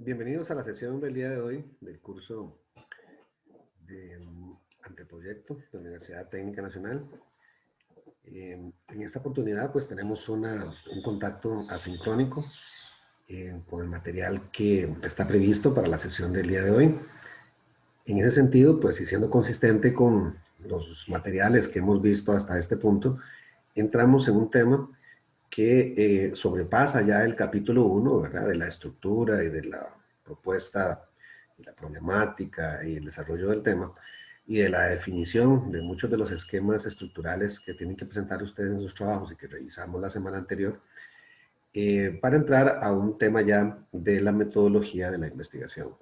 Bienvenidos a la sesión del día de hoy del curso de anteproyecto de la Universidad Técnica Nacional. En esta oportunidad pues tenemos un contacto asincrónico con el material que está previsto para la sesión del día de hoy. En ese sentido, pues y siendo consistente con los materiales que hemos visto hasta este punto, entramos en un tema que sobrepasa ya el capítulo 1, ¿verdad? De la estructura y de la propuesta, y la problemática y el desarrollo del tema, y de la definición de muchos de los esquemas estructurales que tienen que presentar ustedes en sus trabajos y que revisamos la semana anterior, para entrar a un tema ya de la metodología de la investigación.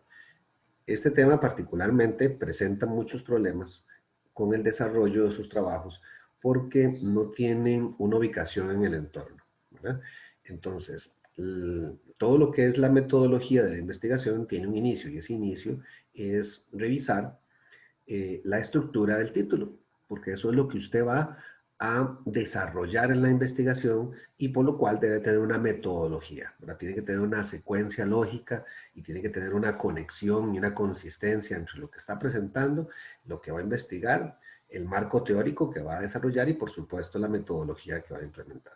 Este tema particularmente presenta muchos problemas con el desarrollo de sus trabajos porque no tienen una ubicación en el entorno, ¿verdad? Entonces, todo lo que es la metodología de la investigación tiene un inicio y ese inicio es revisar la estructura del título, porque eso es lo que usted va a desarrollar en la investigación y por lo cual debe tener una metodología, ¿verdad? Tiene que tener una secuencia lógica y tiene que tener una conexión y una consistencia entre lo que está presentando, lo que va a investigar, el marco teórico que va a desarrollar y por supuesto la metodología que va a implementar.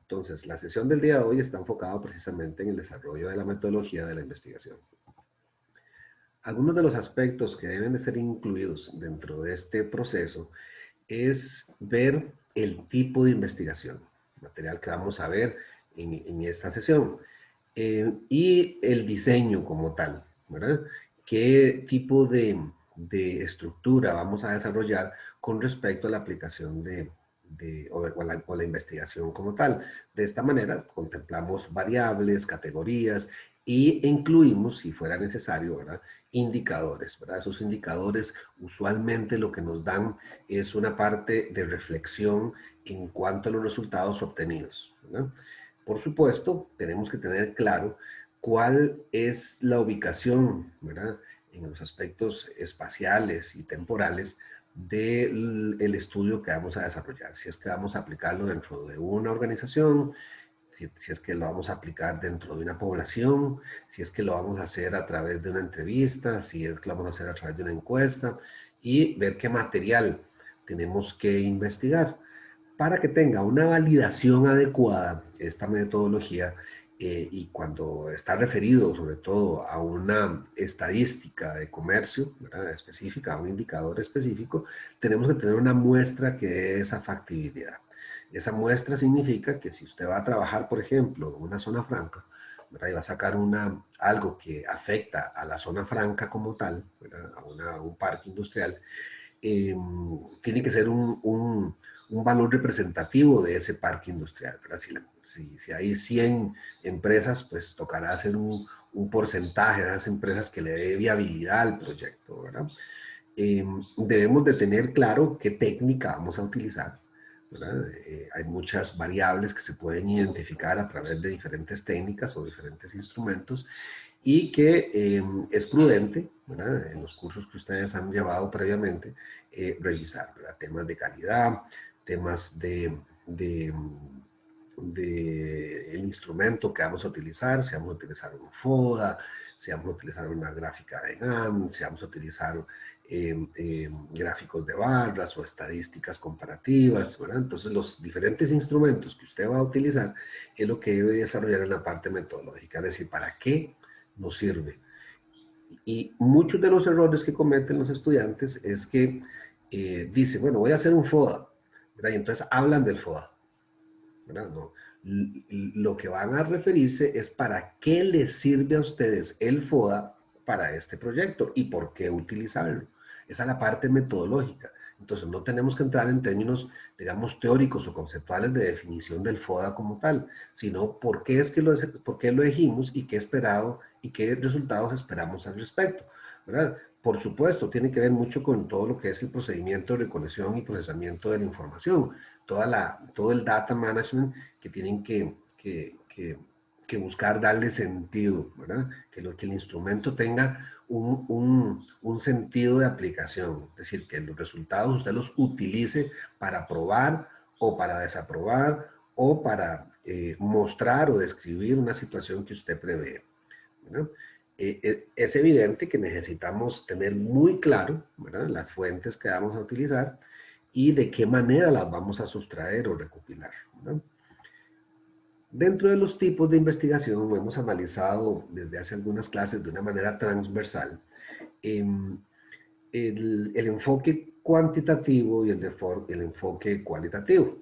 Entonces, la sesión del día de hoy está enfocada precisamente en el desarrollo de la metodología de la investigación. Algunos de los aspectos que deben de ser incluidos dentro de este proceso es ver el tipo de investigación, material que vamos a ver en esta sesión, y el diseño como tal, ¿verdad? ¿Qué tipo de estructura vamos a desarrollar con respecto a la aplicación o la investigación como tal? De esta manera contemplamos variables, categorías e incluimos, si fuera necesario, ¿verdad? Indicadores, ¿verdad? Esos indicadores usualmente lo que nos dan es una parte de reflexión en cuanto a los resultados obtenidos, ¿verdad? Por supuesto, tenemos que tener claro cuál es la ubicación, ¿verdad? En los aspectos espaciales y temporales del estudio que vamos a desarrollar. Si es que vamos a aplicarlo dentro de una organización, si es que lo vamos a aplicar dentro de una población, si es que lo vamos a hacer a través de una entrevista, si es que lo vamos a hacer a través de una encuesta y ver qué material tenemos que investigar para que tenga una validación adecuada esta metodología. Y cuando está referido sobre todo a una estadística de comercio, ¿verdad? Específica, a un indicador específico, tenemos que tener una muestra que dé esa factibilidad. Esa muestra significa que si usted va a trabajar, por ejemplo, en una zona franca, ¿verdad? Y va a sacar algo que afecta a la zona franca como tal, ¿verdad? A un parque industrial, tiene que ser un valor representativo de ese parque industrial, ¿verdad? Si hay 100 empresas, pues tocará hacer un porcentaje de esas empresas que le dé viabilidad al proyecto, ¿verdad? Debemos de tener claro qué técnica vamos a utilizar, ¿verdad? Hay muchas variables que se pueden identificar a través de diferentes técnicas o diferentes instrumentos y que es prudente, ¿verdad? En los cursos que ustedes han llevado previamente, revisar, ¿verdad? Temas de calidad, temas de el instrumento que vamos a utilizar, si vamos a utilizar un FODA, si vamos a utilizar una gráfica de Gantt, si vamos a utilizar gráficos de barras o estadísticas comparativas, ¿verdad? Entonces los diferentes instrumentos que usted va a utilizar es lo que debe desarrollar en la parte metodológica, es decir, ¿para qué nos sirve? Y muchos de los errores que cometen los estudiantes es que dicen, bueno, voy a hacer un FODA, ¿verdad? Y entonces hablan del FODA, ¿verdad? No. Lo que van a referirse es para qué les sirve a ustedes el FODA para este proyecto y por qué utilizarlo. Esa es la parte metodológica. Entonces no tenemos que entrar en términos, digamos, teóricos o conceptuales de definición del FODA como tal, sino por qué por qué lo elegimos y qué esperado y qué resultados esperamos al respecto, ¿verdad? Por supuesto, tiene que ver mucho con todo lo que es el procedimiento de recolección y procesamiento de la información, todo el data management que tienen que buscar darle sentido, ¿verdad? Que el instrumento tenga un sentido de aplicación, es decir, que los resultados usted los utilice para probar o para desaprobar o para mostrar o describir una situación que usted prevé, ¿verdad? es evidente que necesitamos tener muy claro, ¿verdad?, las fuentes que vamos a utilizar y de qué manera las vamos a sustraer o recopilar, ¿verdad? Dentro de los tipos de investigación, hemos analizado desde hace algunas clases de una manera transversal el enfoque cuantitativo y el enfoque cualitativo,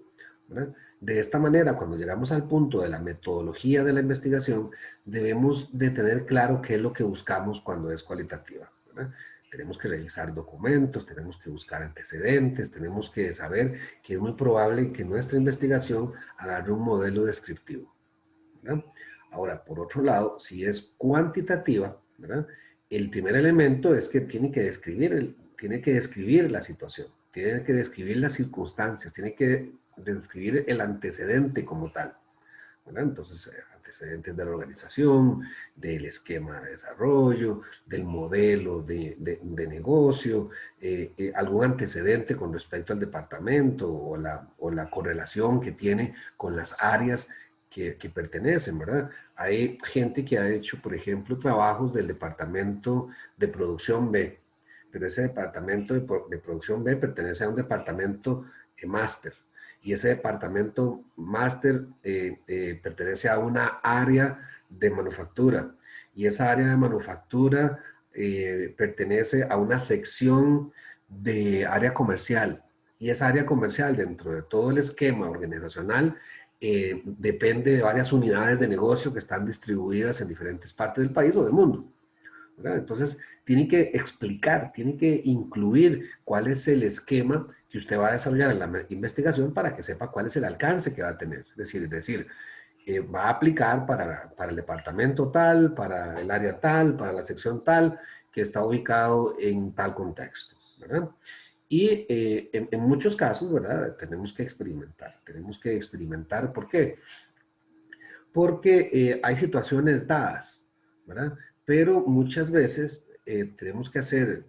¿verdad? De esta manera, cuando llegamos al punto de la metodología de la investigación, debemos de tener claro qué es lo que buscamos cuando es cualitativa, ¿verdad? Tenemos que revisar documentos, tenemos que buscar antecedentes, tenemos que saber que es muy probable que nuestra investigación agarre un modelo descriptivo, ¿verdad? Ahora, por otro lado, si es cuantitativa, ¿verdad?, el primer elemento es que tiene que describir la situación, tiene que describir las circunstancias, tiene que describir el antecedente como tal, ¿verdad? Entonces, antecedentes de la organización, del esquema de desarrollo, del modelo de negocio, algún antecedente con respecto al departamento o la correlación que tiene con las áreas que pertenecen, ¿verdad? Hay gente que ha hecho, por ejemplo, trabajos del departamento de producción B, pero ese departamento de producción B pertenece a un departamento máster. Y ese departamento máster pertenece a una área de manufactura. Y esa área de manufactura pertenece a una sección de área comercial. Y esa área comercial, dentro de todo el esquema organizacional, depende de varias unidades de negocio que están distribuidas en diferentes partes del país o del mundo, ¿verdad? Entonces, tiene que explicar, tiene que incluir cuál es el esquema que usted va a desarrollar en la investigación para que sepa cuál es el alcance que va a tener. Es decir, va a aplicar para el departamento tal, para el área tal, para la sección tal, que está ubicado en tal contexto, ¿verdad? Y en muchos casos, ¿verdad?, tenemos que experimentar. Tenemos que experimentar. ¿Por qué? Porque hay situaciones dadas, ¿verdad? Pero muchas veces tenemos que hacer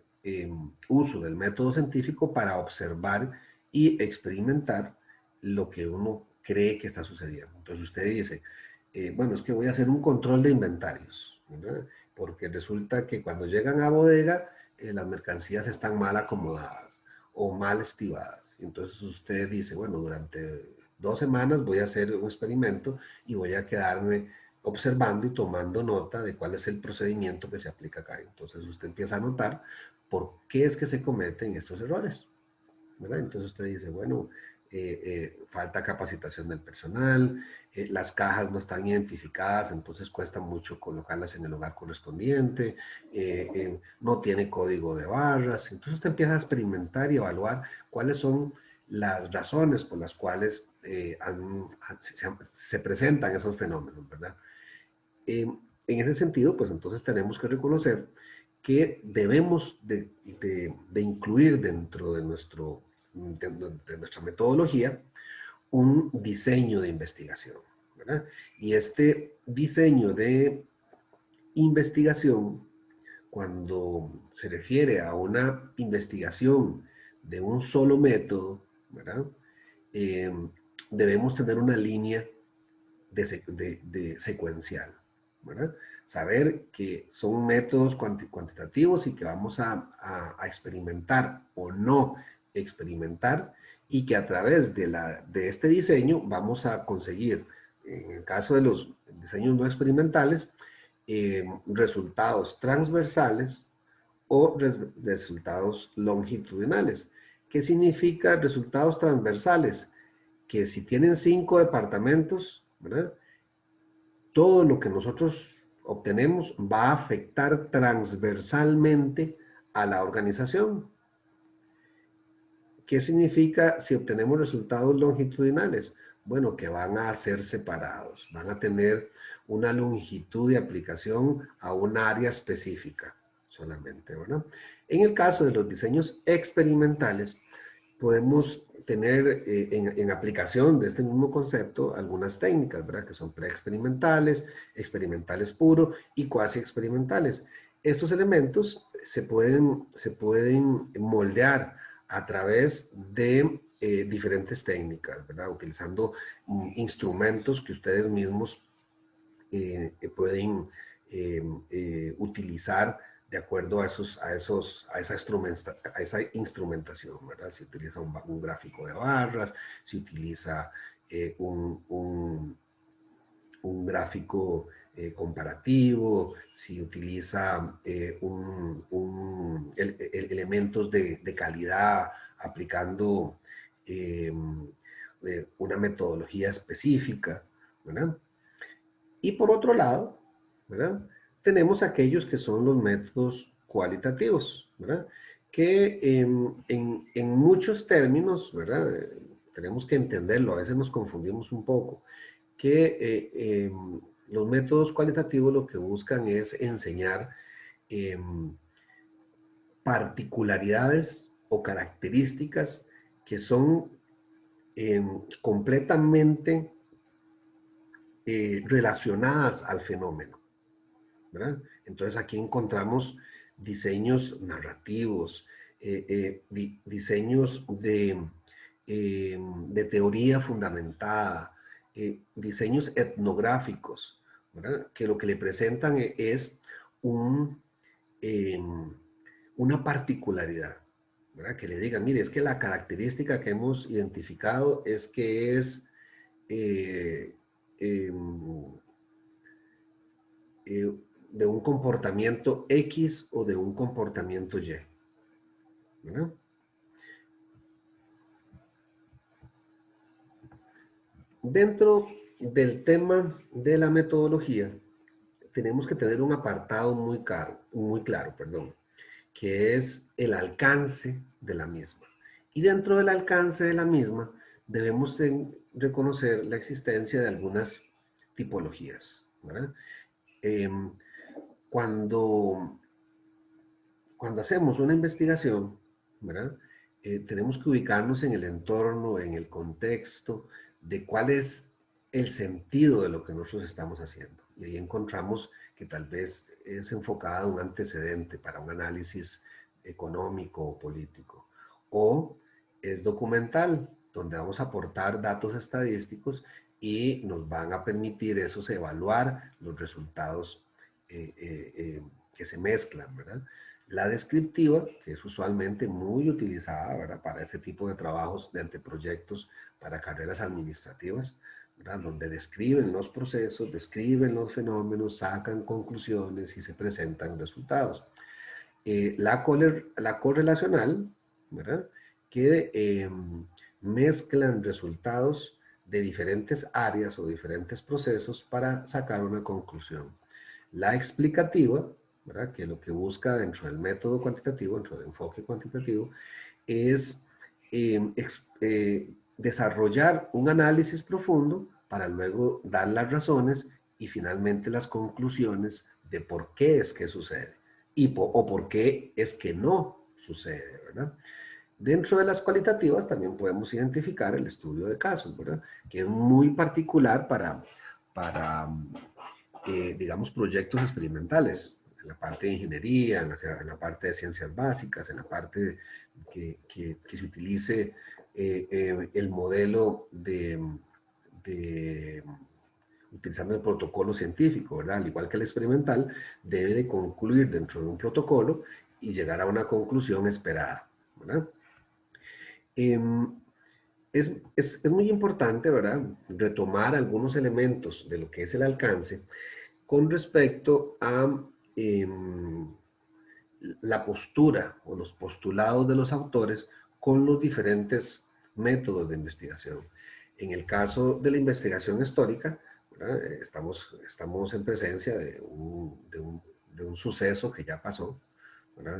uso del método científico para observar y experimentar lo que uno cree que está sucediendo. Entonces usted dice, bueno, es que voy a hacer un control de inventarios, ¿verdad? Porque resulta que cuando llegan a bodega, las mercancías están mal acomodadas o mal estivadas. Entonces usted dice, bueno, durante 2 semanas voy a hacer un experimento y voy a quedarme observando y tomando nota de cuál es el procedimiento que se aplica acá. Entonces usted empieza a notar por qué es que se cometen estos errores, ¿verdad? Entonces usted dice, bueno, falta capacitación del personal, las cajas no están identificadas, entonces cuesta mucho colocarlas en el lugar correspondiente, no tiene código de barras. Entonces usted empieza a experimentar y evaluar cuáles son las razones por las cuales se presentan esos fenómenos, ¿verdad? En ese sentido, pues entonces tenemos que reconocer que debemos de incluir dentro de nuestra metodología un diseño de investigación, ¿verdad? Y este diseño de investigación, cuando se refiere a una investigación de un solo método, ¿verdad? Eh, debemos tener una línea de secuencial, ¿verdad? Saber que son métodos cuantitativos y que vamos a experimentar o no experimentar y que a través de este diseño vamos a conseguir, en el caso de los diseños no experimentales, resultados transversales o resultados longitudinales. ¿Qué significa resultados transversales? Que si tienen 5 departamentos, ¿verdad?, todo lo que nosotros obtenemos va a afectar transversalmente a la organización. ¿Qué significa si obtenemos resultados longitudinales? Bueno, que van a ser separados, van a tener una longitud de aplicación a un área específica solamente, ¿verdad? En el caso de los diseños experimentales, podemos tener en aplicación de este mismo concepto algunas técnicas, ¿verdad?, que son preexperimentales, experimentales puro y cuasi experimentales. Estos elementos se pueden moldear a través de diferentes técnicas, ¿verdad?, utilizando instrumentos que ustedes mismos pueden utilizar de acuerdo a esa instrumentación, ¿verdad? Si utiliza un gráfico de barras, si utiliza un gráfico comparativo, si utiliza elementos de calidad aplicando una metodología específica, ¿verdad? Y por otro lado, ¿verdad? Tenemos aquellos que son los métodos cualitativos, ¿verdad? Que en muchos términos, ¿verdad? Tenemos que entenderlo, a veces nos confundimos un poco, que los métodos cualitativos lo que buscan es enseñar eh, particularidades o características que son completamente relacionadas al fenómeno, ¿verdad? Entonces aquí encontramos diseños narrativos, diseños de teoría fundamentada, diseños etnográficos, ¿verdad? Que lo que le presentan es un, eh, una particularidad, ¿verdad? Que le digan, mire, es que la característica que hemos identificado es que es eh, eh, de un comportamiento X o de un comportamiento Y, ¿verdad? Dentro del tema de la metodología, tenemos que tener un apartado muy claro, que es el alcance de la misma. Y dentro del alcance de la misma, debemos reconocer la existencia de algunas tipologías, ¿verdad? Eh, cuando, cuando hacemos una investigación, ¿verdad? Tenemos que ubicarnos en el entorno, en el contexto, de cuál es el sentido de lo que nosotros estamos haciendo. Y ahí encontramos que tal vez es enfocada a un antecedente para un análisis económico o político. O es documental, donde vamos a aportar datos estadísticos y nos van a permitir esos evaluar los resultados que se mezclan, ¿verdad? La descriptiva, que es usualmente muy utilizada, ¿verdad? Para este tipo de trabajos de anteproyectos para carreras administrativas, ¿verdad? Donde describen los procesos, describen los fenómenos, sacan conclusiones y se presentan resultados. La correlacional, ¿verdad? Que mezclan resultados de diferentes áreas o diferentes procesos para sacar una conclusión. La explicativa, ¿verdad? Que lo que busca dentro del método cuantitativo, dentro del enfoque cuantitativo, es desarrollar un análisis profundo para luego dar las razones y finalmente las conclusiones de por qué es que sucede o por qué es que no sucede, ¿verdad? Dentro de las cualitativas también podemos identificar el estudio de casos, ¿verdad? Que es muy particular para digamos, proyectos experimentales, en la parte de ingeniería, en la parte de ciencias básicas, en la parte que se utilice el modelo utilizando el protocolo científico, ¿verdad? Al igual que el experimental, debe de concluir dentro de un protocolo y llegar a una conclusión esperada, ¿verdad? Es muy importante, ¿verdad?, retomar algunos elementos de lo que es el alcance con respecto a la postura o los postulados de los autores con los diferentes métodos de investigación. En el caso de la investigación histórica, estamos en presencia de un suceso que ya pasó,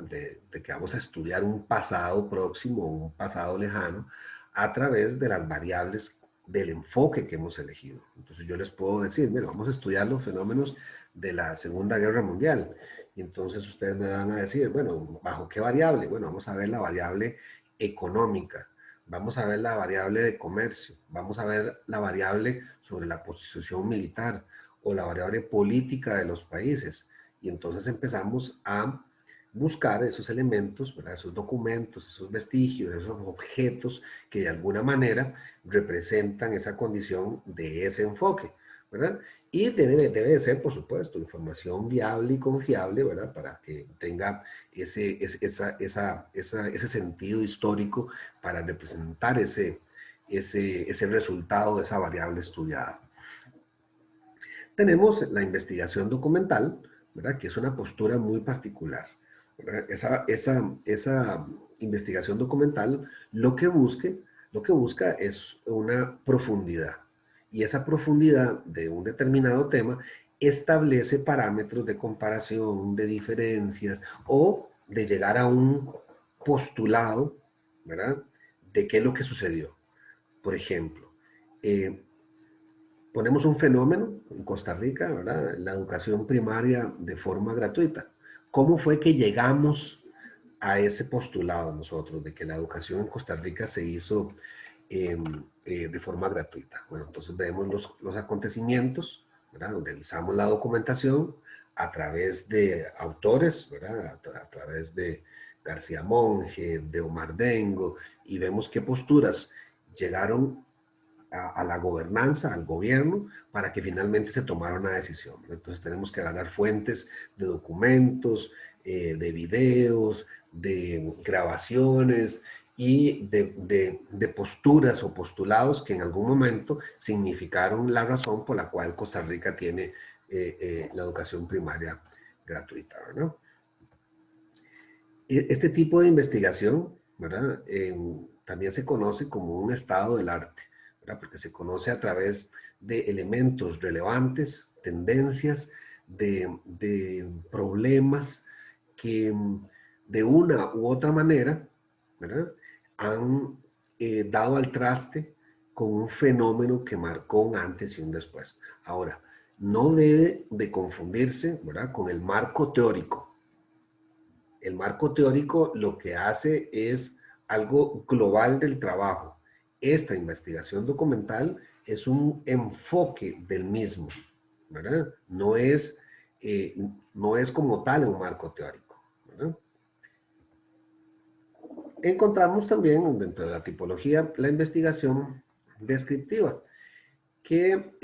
de que vamos a estudiar un pasado próximo, un pasado lejano, a través de las variables del enfoque que hemos elegido. Entonces yo les puedo decir, mira, vamos a estudiar los fenómenos de la Segunda Guerra Mundial. Y entonces ustedes me van a decir, bueno, ¿bajo qué variable? Bueno, vamos a ver la variable económica, vamos a ver la variable de comercio, vamos a ver la variable sobre la posición militar o la variable política de los países. Y entonces empezamos a buscar esos elementos, ¿verdad? Esos documentos, esos vestigios, esos objetos que de alguna manera representan esa condición de ese enfoque, ¿verdad? Y debe de ser, por supuesto, información viable y confiable, ¿verdad? Para que tenga ese sentido histórico para representar ese resultado de esa variable estudiada. Tenemos la investigación documental, ¿verdad? Que es una postura muy particular, ¿verdad? Esa investigación documental lo que busca es una profundidad. Y esa profundidad de un determinado tema establece parámetros de comparación, de diferencias o de llegar a un postulado, ¿verdad? De qué es lo que sucedió. Por ejemplo, ponemos un fenómeno en Costa Rica, ¿verdad? La educación primaria de forma gratuita. ¿Cómo fue que llegamos a ese postulado nosotros de que la educación en Costa Rica se hizo de forma gratuita? Bueno, entonces vemos los acontecimientos, ¿verdad? Revisamos la documentación a través de autores, ¿verdad? A través de García Monge, de Omar Dengo, y vemos qué posturas llegaron a la gobernanza, al gobierno, para que finalmente se tomara una decisión. Entonces tenemos que agarrar fuentes de documentos, de videos, de grabaciones y de posturas o postulados que en algún momento significaron la razón por la cual Costa Rica tiene la educación primaria gratuita, ¿verdad? Este tipo de investigación, ¿verdad? También se conoce como un estado del arte, ¿verdad? Porque se conoce a través de elementos relevantes, tendencias, de problemas que de una u otra manera, ¿verdad? Han dado al traste con un fenómeno que marcó un antes y un después. Ahora, no debe de confundirse, ¿verdad? Con el marco teórico. El marco teórico lo que hace es algo global del trabajo. Esta investigación documental es un enfoque del mismo, ¿verdad? No es como tal un marco teórico, ¿verdad? Encontramos también dentro de la tipología la investigación descriptiva, que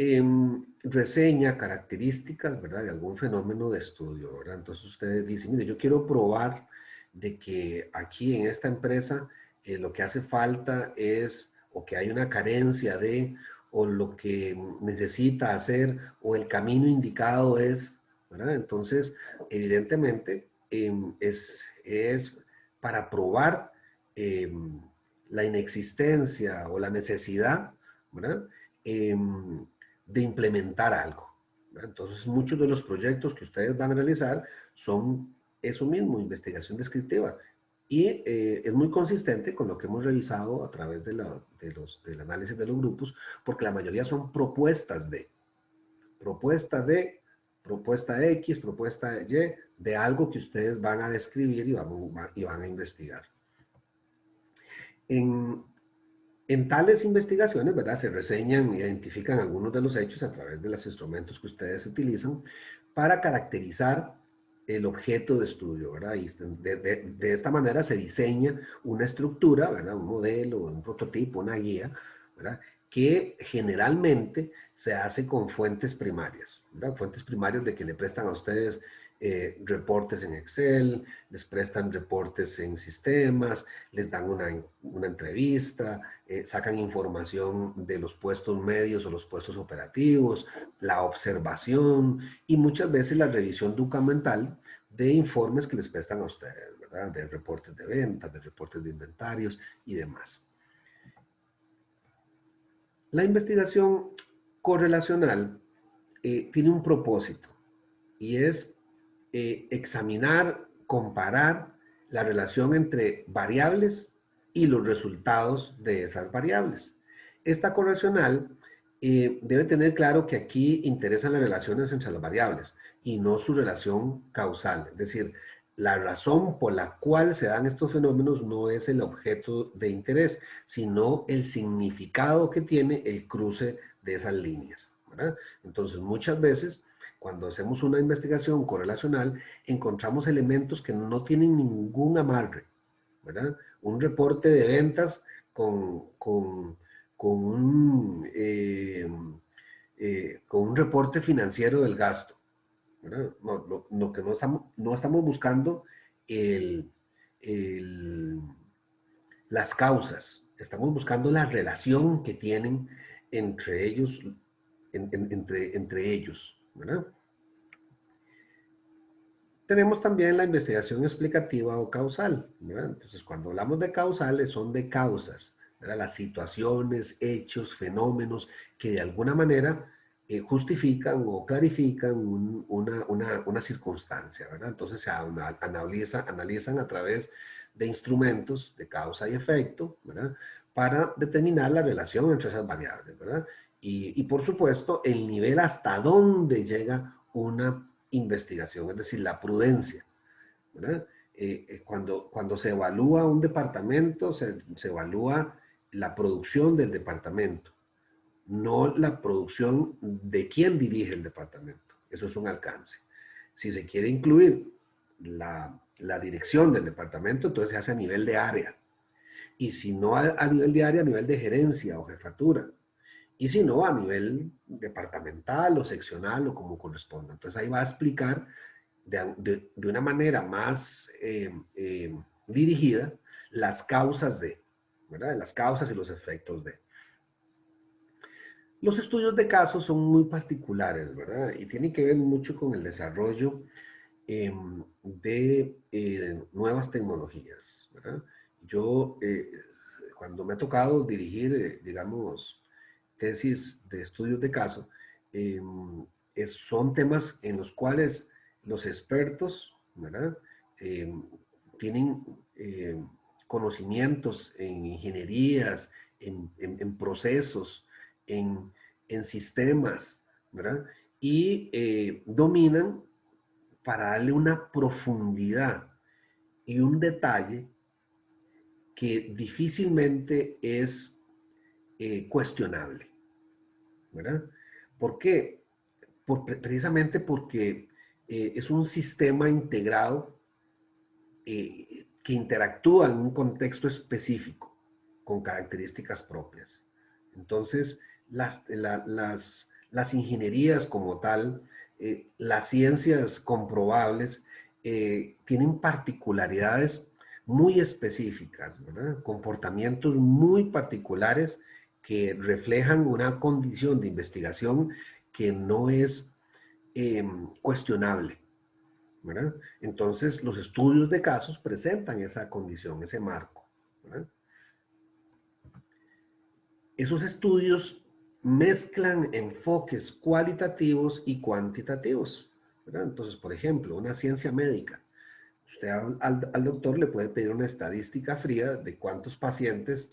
reseña características, ¿verdad?, de algún fenómeno de estudio, ¿verdad? Entonces ustedes dicen, mire, yo quiero probar de que aquí en esta empresa lo que hace falta es, o que hay una carencia de, o lo que necesita hacer, o el camino indicado es, ¿verdad? Entonces, evidentemente, es para probar la inexistencia o la necesidad, ¿verdad? eh, de implementar algo, ¿verdad? Entonces, muchos de los proyectos que ustedes van a realizar son eso mismo, investigación descriptiva. Y es muy consistente con lo que hemos revisado a través del análisis de los grupos, porque la mayoría son propuesta de, propuesta X, propuesta Y, de algo que ustedes van a describir y van a investigar. En tales investigaciones, ¿verdad? Se reseñan, identifican algunos de los hechos a través de los instrumentos que ustedes utilizan para caracterizar el objeto de estudio, ¿verdad? Y de esta manera se diseña una estructura, ¿verdad? Un modelo, un prototipo, una guía, ¿verdad? Que generalmente se hace con fuentes primarias, ¿verdad? Fuentes primarias de que le prestan a ustedes reportes en Excel, les prestan reportes en sistemas, les dan una entrevista, sacan información de los puestos medios o los puestos operativos, la observación y muchas veces la revisión documental de informes que les prestan a ustedes, ¿verdad? De reportes de ventas, de reportes de inventarios y demás. La investigación correlacional tiene un propósito y es examinar, comparar la relación entre variables y los resultados de esas variables. Esta correlacional debe tener claro que aquí interesan las relaciones entre las variables y no su relación causal. Es decir, la razón por la cual se dan estos fenómenos no es el objeto de interés, sino el significado que tiene el cruce de esas líneas, ¿verdad? Entonces, muchas veces cuando hacemos una investigación correlacional, encontramos elementos que no tienen ningún amarre, ¿verdad? Un reporte de ventas con con un reporte financiero del gasto, ¿verdad? Lo que no estamos buscando el, el, las causas, estamos buscando la relación que tienen entre ellos, entre ellos, ¿verdad? Tenemos también la investigación explicativa o causal, ¿verdad? Entonces, cuando hablamos de causales, son de causas, ¿verdad? Las situaciones, hechos, fenómenos que de alguna manera justifican o clarifican una circunstancia, ¿verdad? Entonces, analizan a través de instrumentos de causa y efecto, ¿verdad? Para determinar la relación entre esas variables, ¿verdad? Y por supuesto, el nivel hasta dónde llega una investigación, es decir, la prudencia, ¿verdad? Cuando se evalúa un departamento, se evalúa la producción del departamento, no la producción de quien dirige el departamento. Eso es un alcance. Si se quiere incluir la dirección del departamento, entonces se hace a nivel de área. Y si no a nivel de área, a nivel de gerencia o jefatura. Y si no, a nivel departamental o seccional o como corresponda. Entonces ahí va a explicar de una manera más dirigida las causas de, ¿verdad? Las causas y los efectos de. Los estudios de casos son muy particulares, ¿verdad? Y tienen que ver mucho con el desarrollo de nuevas tecnologías, ¿verdad? Yo, cuando me ha tocado dirigir, digamos, tesis de estudios de caso, eh, son temas en los cuales los expertos, ¿verdad? Eh, tienen conocimientos en ingenierías, en procesos, en, en sistemas, ¿verdad? Y dominan para darle una profundidad y un detalle que difícilmente es cuestionable, ¿verdad? ¿Por qué? Precisamente porque es un sistema integrado que interactúa en un contexto específico con características propias. Entonces, las ingenierías como tal, las ciencias comprobables, tienen particularidades muy específicas, ¿verdad? Comportamientos muy particulares que reflejan una condición de investigación que no es cuestionable, ¿verdad? Entonces, los estudios de casos presentan esa condición, ese marco, ¿verdad? Esos estudios mezclan enfoques cualitativos y cuantitativos, ¿verdad? Entonces, por ejemplo, una ciencia médica. Usted al doctor le puede pedir una estadística fría de cuántos pacientes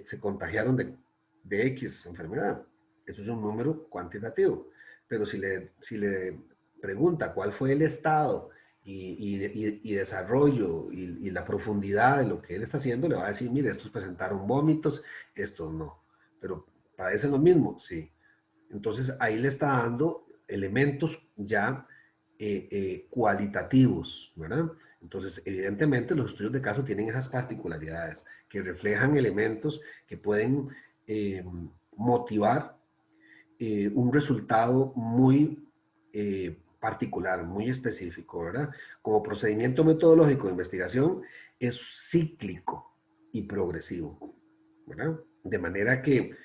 se contagiaron de X enfermedad. Eso es un número cuantitativo. Pero si le pregunta cuál fue el estado y desarrollo y la profundidad de lo que él está haciendo, le va a decir, mire, estos presentaron vómitos, estos no. Pero padecen lo mismo, sí. Entonces ahí le está dando elementos ya cualitativos, ¿verdad? Entonces, evidentemente, los estudios de caso tienen esas particularidades que reflejan elementos que pueden motivar un resultado muy particular, muy específico, ¿verdad? Como procedimiento metodológico de investigación es cíclico y progresivo, ¿verdad? De manera que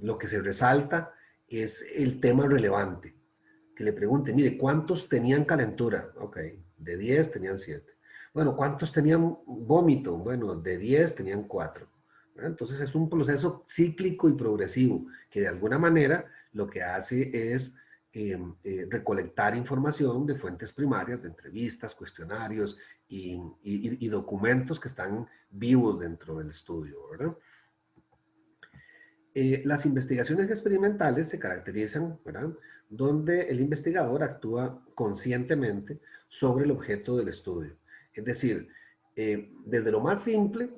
lo que se resalta es el tema relevante. Que le pregunte, mire, ¿cuántos tenían calentura? Ok, de 10 tenían 7. Bueno, ¿cuántos tenían vómito? Bueno, de 10 tenían 4. Entonces es un proceso cíclico y progresivo que de alguna manera lo que hace es recolectar información de fuentes primarias, de entrevistas, cuestionarios y documentos que están vivos dentro del estudio, ¿verdad? Las investigaciones experimentales se caracterizan, ¿verdad?, donde el investigador actúa conscientemente sobre el objeto del estudio. Es decir, desde lo más simple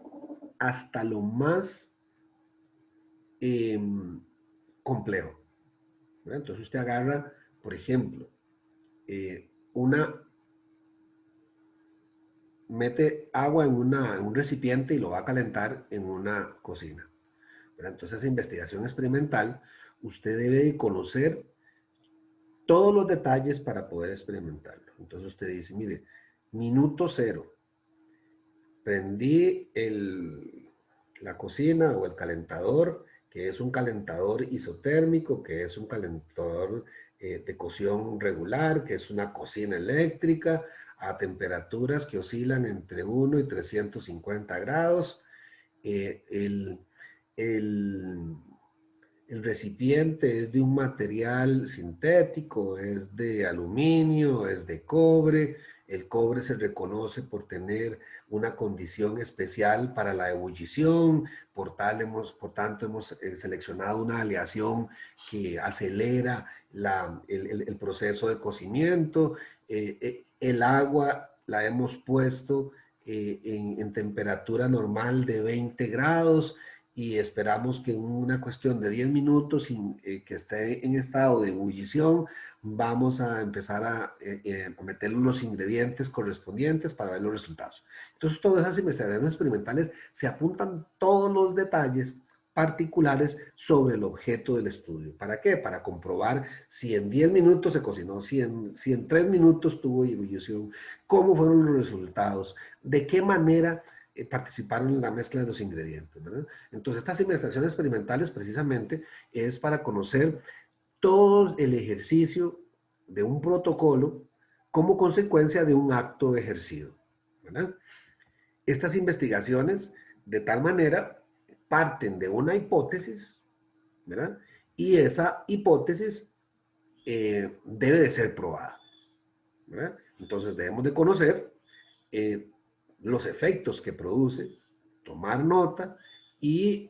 hasta lo más eh, complejo, ¿verdad? Entonces usted agarra, por ejemplo, mete agua en un recipiente y lo va a calentar en una cocina. ¿verdad? Entonces, esa investigación experimental, usted debe de conocer todos los detalles para poder experimentarlo. Entonces usted dice, mire, minuto cero, prendí la cocina o el calentador, que es un calentador isotérmico, que es un calentador de cocción regular, que es una cocina eléctrica, a temperaturas que oscilan entre 1 y 350 grados. Eh, el, el, el recipiente es de un material sintético, es de aluminio, es de cobre. El cobre se reconoce por tener una condición especial para la ebullición, por tanto hemos seleccionado una aleación que acelera el proceso de cocimiento. El agua la hemos puesto en temperatura normal de 20 grados y esperamos que en una cuestión de 10 minutos que esté en estado de ebullición, vamos a empezar a meter los ingredientes correspondientes para ver los resultados. Entonces, todas esas investigaciones experimentales se apuntan todos los detalles particulares sobre el objeto del estudio. ¿Para qué? Para comprobar si en 10 minutos se cocinó, si en 3 minutos tuvo ebullición, cómo fueron los resultados, de qué manera participaron en la mezcla de los ingredientes, ¿verdad? Entonces, estas investigaciones experimentales precisamente es para conocer todo el ejercicio de un protocolo como consecuencia de un acto ejercido, ¿verdad? Estas investigaciones, de tal manera, parten de una hipótesis, ¿verdad? Y esa hipótesis debe de ser probada, ¿verdad? Entonces, debemos de conocer los efectos que produce, tomar nota y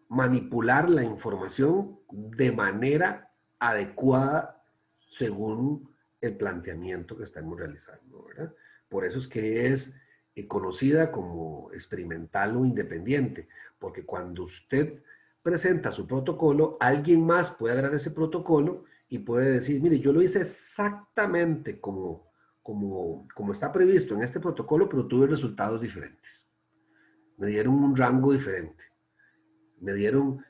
manipular la información de manera adecuada según el planteamiento que estamos realizando, ¿verdad? Por eso es que es conocida como experimental o independiente, porque cuando usted presenta su protocolo, alguien más puede agarrar ese protocolo y puede decir, mire, yo lo hice exactamente como está previsto en este protocolo, pero tuve resultados diferentes. Me dieron un rango diferente.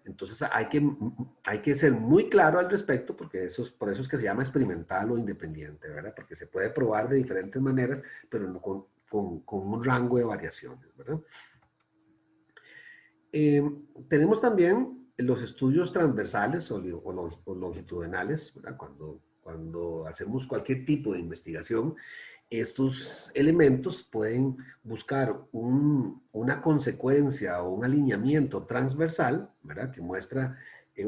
Entonces hay que ser muy claro al respecto, porque por eso es que se llama experimental o independiente, ¿verdad? Porque se puede probar de diferentes maneras, pero no con un rango de variaciones, ¿verdad? Tenemos también los estudios transversales o longitudinales, ¿verdad? Cuando hacemos cualquier tipo de investigación, estos elementos pueden buscar una consecuencia o un alineamiento transversal, ¿verdad? Que muestra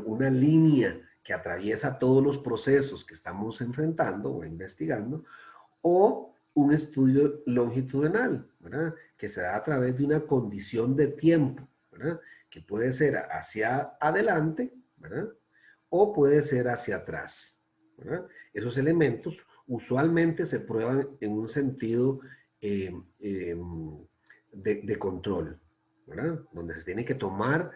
una línea que atraviesa todos los procesos que estamos enfrentando o investigando, o un estudio longitudinal, ¿verdad? Que se da a través de una condición de tiempo, ¿verdad? Que puede ser hacia adelante, ¿verdad? O puede ser hacia atrás, ¿verdad? Esos elementos usualmente se prueban en un sentido de control, ¿verdad? Donde se tiene que tomar,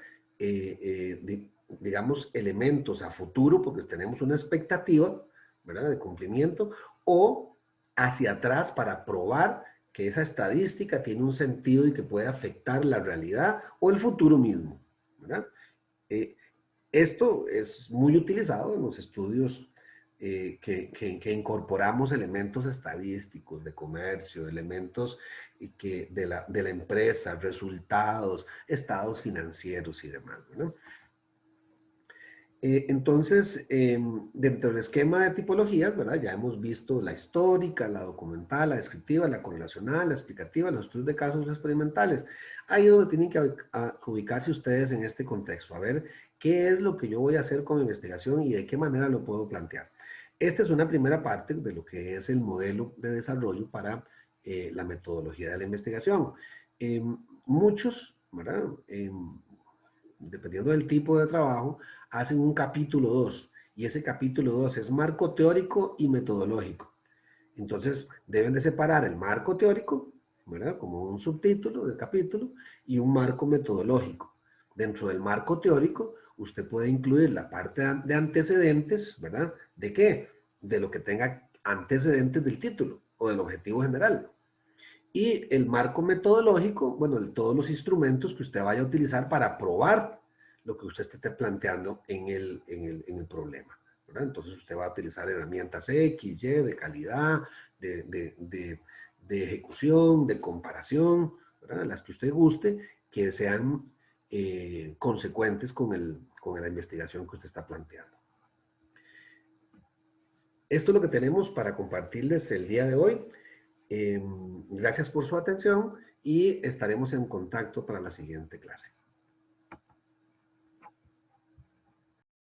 digamos, elementos a futuro, porque tenemos una expectativa, ¿verdad? De cumplimiento, o hacia atrás para probar que esa estadística tiene un sentido y que puede afectar la realidad o el futuro mismo, ¿verdad? Esto es muy utilizado en los estudios que incorporamos elementos estadísticos de comercio, elementos de la empresa, resultados, estados financieros y demás, ¿no? Entonces, dentro del esquema de tipologías, ¿verdad? Ya hemos visto la histórica, la documental, la descriptiva, la correlacional, la explicativa, los estudios de casos experimentales. Ahí es donde tienen que ubicarse ustedes en este contexto, a ver qué es lo que yo voy a hacer con mi investigación y de qué manera lo puedo plantear. Esta es una primera parte de lo que es el modelo de desarrollo para la metodología de la investigación. Muchos, ¿verdad? Dependiendo del tipo de trabajo, hacen un capítulo 2 y ese capítulo 2 es marco teórico y metodológico. Entonces, deben de separar el marco teórico, ¿verdad? Como un subtítulo del capítulo y un marco metodológico. Dentro del marco teórico, usted puede incluir la parte de antecedentes, ¿verdad? ¿De qué? De lo que tenga antecedentes del título o del objetivo general. Y el marco metodológico, bueno, todos los instrumentos que usted vaya a utilizar para probar lo que usted esté planteando en el problema, ¿verdad? Entonces usted va a utilizar herramientas X, Y, de calidad, de ejecución, de comparación, ¿verdad? Las que usted guste, que sean consecuentes con la investigación que usted está planteando. Esto es lo que tenemos para compartirles el día de hoy. Gracias por su atención y estaremos en contacto para la siguiente clase.